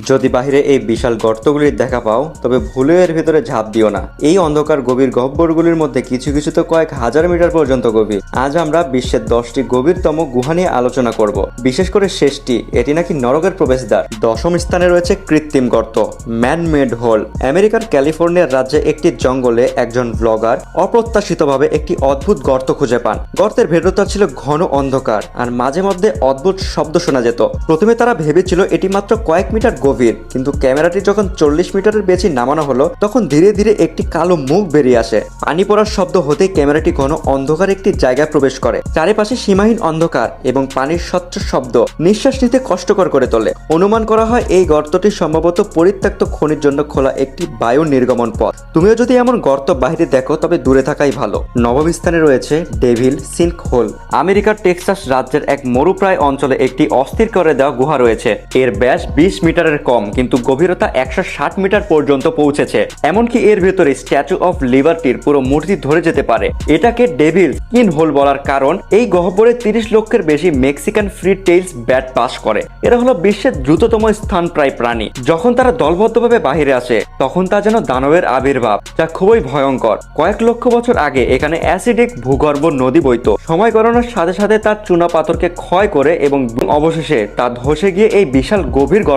যদি বাহিরে এই বিশাল গর্তগুলির দেখা পাও তবে ভুলেও এর ভেতরে ঝাঁপ দিও না। এই অন্ধকার গভীর গহ্বরগুলির মধ্যে কিছু কিছু তো কয়েক হাজার মিটার পর্যন্ত গভীর। আজ আমরা বিশ্বের 10টি গভীরতম গুহা নিয়ে আলোচনা করব। বিশেষ করে শেষটি, এটি নাকি নরকের প্রবেশদ্বার। দশম স্থানে রয়েছে কৃত্রিম গর্ত, ম্যান মেড হোল। আমেরিকার ক্যালিফোর্নিয়ার রাজ্যে একটি জঙ্গলে একজন ব্লগার অপ্রত্যাশিতভাবে একটি অদ্ভুত গর্ত খুঁজে পান। গর্তের ভেতরটা ছিল ঘন অন্ধকার আর মাঝে মধ্যে অদ্ভুত শব্দ শোনা যেত। প্রথমে তারা ভেবেছিল এটি মাত্র কয়েক মিটার গভীর, কিন্তু ক্যামেরাটি যখন 40 মিটারের বেশি নামানো হলো তখন ধীরে ধীরে একটি কালো মুখ বেরিয়ে আসে। পানি পড়ার শব্দ হতেই ক্যামেরাটি ঘন অন্ধকার একটি জায়গায় প্রবেশ করে। চারিপাশে সীমাহীন অন্ধকার এবং পানির স্বচ্ছ শব্দ নিঃশ্বাস নিতে কষ্টকর করে তোলে। অনুমান করা হয় এই গর্তটি সম্ভবত পরিত্যক্ত খনির জন্য খোলা একটি বায়ু নির্গমন পথ। তুমিও যদি এমন গর্ত বাইরে দেখো তবে দূরে থাকাই ভালো। নবম স্থানে রয়েছে ডেভিল সিল্ক হোল। আমেরিকার টেক্সাস রাজ্যের এক মরুপ্রায় অঞ্চলে একটি অস্থির করে দেওয়া গুহা রয়েছে। এর ব্যাস 20 মিটারের কম, কিন্তু গভীরতা 160 মিটার পর্যন্ত পৌঁছেছে। এমনকি এর ভেতরে স্ট্যাচু অফ লিবার্টির পুরো মূর্তি ধরে যেতে পারে। এটাকে ডেভিল স্কিন হোল বলার কারণ এই গহ্বরে 30 লক্ষের বেশি মেক্সিকান ফ্রি টেইলস ব্যাট বাস করে। এরা হলো বিশ্বের দ্রুততম স্তন্যপায়ী প্রাণী। যখন তারা দলবদ্ধভাবে বাহিরে আসে তখন তা যেন দানবের আবির্ভাব, যা খুবই ভয়ঙ্কর। কয়েক লক্ষ বছর আগে এখানে অ্যাসিডিক ভূগর্ভ নদী বইতো। সময় গড়ানোর সাথে সাথে তার চুনা পাথরকে ক্ষয় করে এবং অবশেষে তা ধসে গিয়ে এই বিশাল গভীর গর্ত